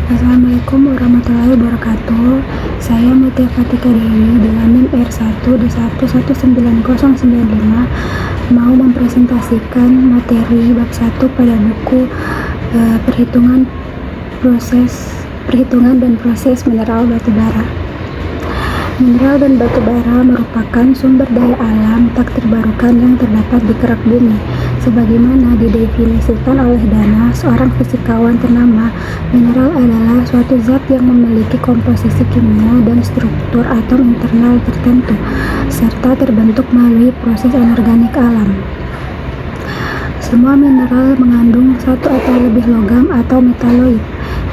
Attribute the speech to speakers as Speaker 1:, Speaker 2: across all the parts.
Speaker 1: Assalamualaikum warahmatullahi wabarakatuh. Saya Mutia Fatika Dewi dengan NIM R1D11995 mau mempresentasikan materi bab 1 pada buku perhitungan dan proses mineral batubara. Mineral dan batu bara merupakan sumber daya alam tak terbarukan yang terdapat di kerak bumi. Sebagaimana didefinisikan oleh Dana, seorang fisikawan ternama, mineral adalah suatu zat yang memiliki komposisi kimia dan struktur atom internal tertentu, serta terbentuk melalui proses anorganik alam. Semua mineral mengandung satu atau lebih logam atau metaloid.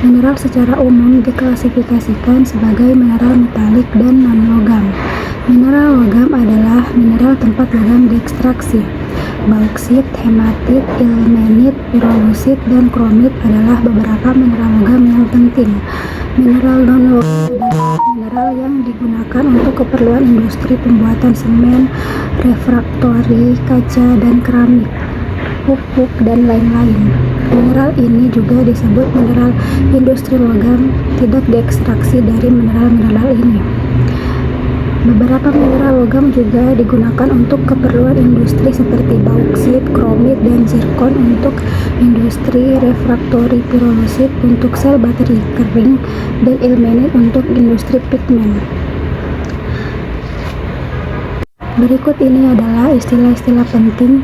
Speaker 1: Mineral secara umum diklasifikasikan sebagai mineral metalik dan non-logam. Mineral logam adalah mineral tempat logam diekstraksi. Bauksit, hematit, ilmenit, pirolusit, dan kromit adalah beberapa mineral logam yang penting. Mineral non-logam adalah mineral yang digunakan untuk keperluan industri pembuatan semen, refraktori, kaca, dan keramik, pupuk, dan lain-lain. Mineral ini juga disebut mineral industri logam, tidak diekstraksi dari mineral-mineral ini. Beberapa mineral logam juga digunakan untuk keperluan industri seperti bauksit, kromit, dan zirkon untuk industri refraktori, pirolusit untuk sel baterai kering, dan ilmenit untuk industri pigmen. Berikut ini adalah istilah-istilah penting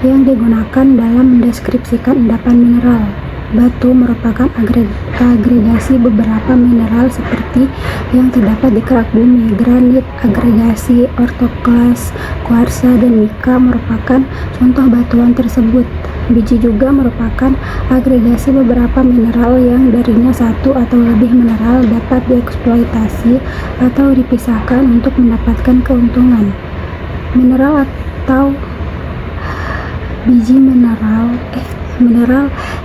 Speaker 1: yang digunakan dalam mendeskripsikan endapan mineral. Batu merupakan agregasi beberapa mineral seperti yang terdapat di kerak bumi. Granit, agregasi ortoklas, kuarsa, dan mika merupakan contoh batuan tersebut. Biji juga merupakan agregasi beberapa mineral yang darinya satu atau lebih mineral dapat dieksploitasi atau dipisahkan untuk mendapatkan keuntungan. Mineral atau biji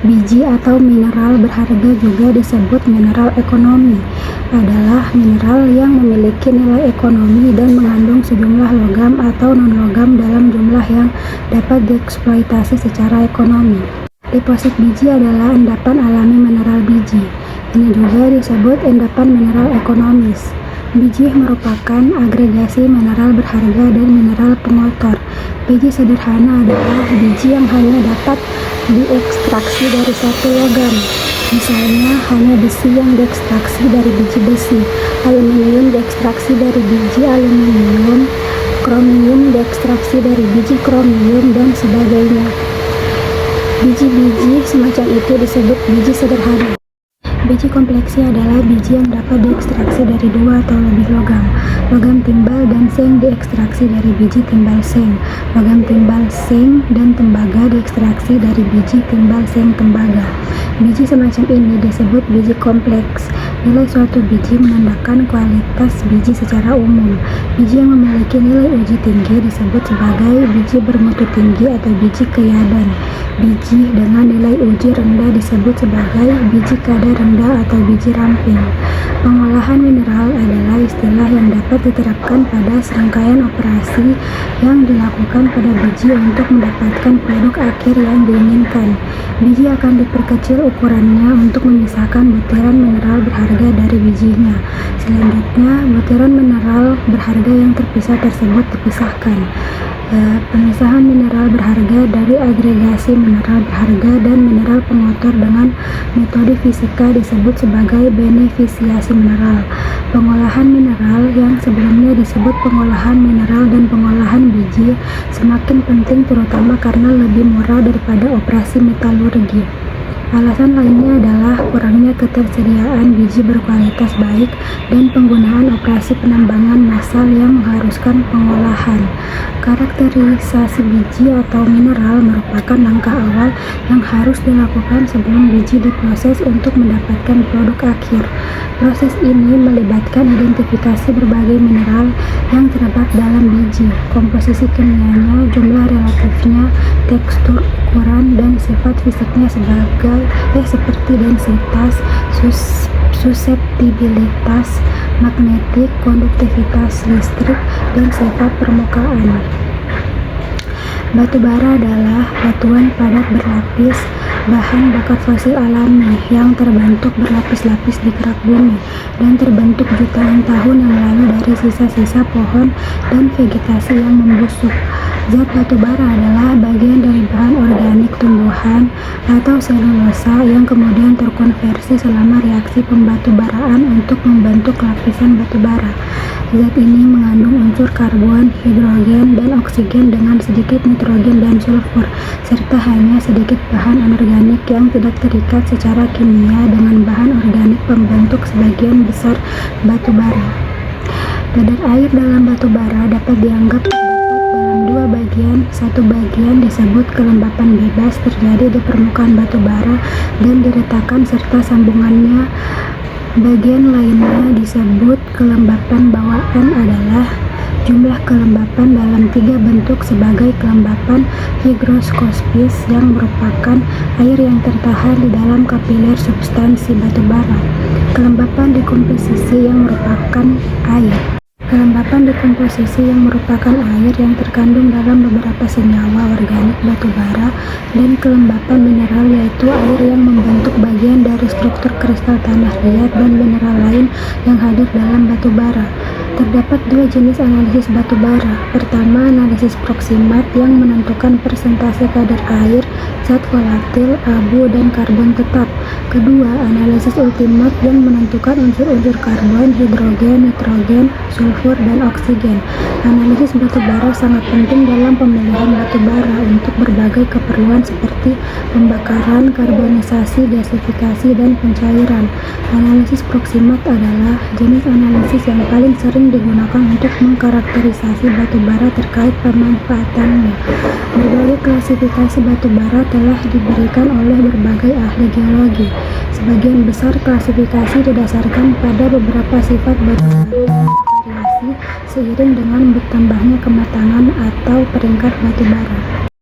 Speaker 1: biji atau mineral berharga juga disebut mineral ekonomi, adalah mineral yang memiliki nilai ekonomi dan mengandung sejumlah logam atau non-logam dalam jumlah yang dapat dieksploitasi secara ekonomi. Deposit biji adalah endapan alami mineral biji. Ini juga disebut endapan mineral ekonomis. Biji merupakan agregasi mineral berharga dan mineral pengotor. Biji sederhana adalah biji yang hanya dapat diekstraksi dari satu logam. Misalnya, hanya besi yang diekstraksi dari biji besi, aluminium diekstraksi dari biji aluminium, kromium diekstraksi dari biji kromium, dan sebagainya. Biji-biji semacam itu disebut biji sederhana. Biji kompleksi adalah biji yang dapat diekstraksi dari dua atau lebih logam. Logam timbal dan seng diekstraksi dari biji timbal seng. Logam timbal seng dan tembaga diekstraksi dari biji timbal seng tembaga. Biji semacam ini disebut biji kompleks. Nilai suatu biji menandakan kualitas biji secara umum. Biji yang memiliki nilai uji tinggi disebut sebagai biji bermutu tinggi atau biji keyaban. Biji dengan nilai uji rendah disebut sebagai biji kadar rendah atau biji ramping. Pengolahan mineral adalah istilah yang dapat diterapkan pada serangkaian operasi yang dilakukan pada biji untuk mendapatkan produk akhir yang diinginkan. Biji akan diperkecil ukurannya untuk memisahkan butiran mineral berharga dari bijinya. Selanjutnya, butiran mineral berharga yang terpisah tersebut dipisahkan. Pemisahan mineral berharga dari agregasi mineral berharga dan mineral pengotor dengan metode fisika disebut sebagai benefisiasi mineral. Pengolahan mineral yang sebelumnya disebut pengolahan mineral dan pengolahan biji semakin penting terutama karena lebih murah daripada operasi metalurgi. Alasan lainnya adalah kurangnya ketersediaan biji berkualitas baik dan penggunaan operasi penambangan massal yang mengharuskan pengolahan. Karakterisasi biji atau mineral merupakan langkah awal yang harus dilakukan sebelum biji diproses untuk mendapatkan produk akhir. Proses ini melibatkan identifikasi berbagai mineral yang terdapat dalam biji, komposisi kimianya, jumlah relatifnya, tekstur, ukuran, dan sifat fisiknya seperti densitas, suseptibilitas, magnetik, konduktivitas listrik, dan sifat permukaan. Batu bara adalah batuan padat berlapis bahan bakar fosil alami yang terbentuk berlapis-lapis di kerak bumi dan terbentuk jutaan tahun yang lalu dari sisa-sisa pohon dan vegetasi yang membusuk. Zat batu bara adalah bagian dari bahan organik tumbuhan atau selulosa yang kemudian terkonversi selama reaksi pembatubaraan untuk membentuk lapisan batu bara. Zat ini mengandung unsur karbon, hidrogen, dan oksigen dengan sedikit nitrogen dan sulfur, serta hanya sedikit bahan anorganik yang tidak terikat secara kimia dengan bahan organik pembentuk sebagian besar batu bara. Kadar air dalam batu bara dapat dianggap terdapat dalam dua bagian. Satu bagian disebut kelembapan bebas terjadi di permukaan batu bara dan diretakan serta sambungannya. Bagian lainnya disebut kelembapan bawaan adalah jumlah kelembapan dalam tiga bentuk sebagai kelembapan higroskopis yang merupakan air yang tertahan di dalam kapiler substansi batu bara. Kelembapan dekomposisi yang merupakan air. Kelembapan dekomposisi yang merupakan air yang terkandung dalam beberapa senyawa organik batu bara, dan kelembapan mineral yaitu air yang membentuk bagian dari struktur kristal tanah liat dan mineral lain yang hadir dalam batu bara. Terdapat dua jenis analisis batu bara. Pertama, analisis proksimat yang menentukan persentase kadar air, zat volatil, abu, dan karbon tetap. Kedua, analisis ultimat yang menentukan unsur-unsur karbon, hidrogen, nitrogen, sulfur, dan oksigen. Analisis batu bara sangat penting dalam pemilihan batu bara untuk berbagai keperluan seperti pembakaran, karbonisasi, gasifikasi, dan pencairan. Analisis proksimat adalah jenis analisis yang paling sering digunakan untuk mengkarakterisasi batu bara terkait pemanfaatannya. Berbagai klasifikasi batu bara telah diberikan oleh berbagai ahli geologi. Sebagian besar klasifikasi didasarkan pada beberapa sifat batu bara yang bervariasi seiring dengan bertambahnya kematangan atau peringkat batu bara.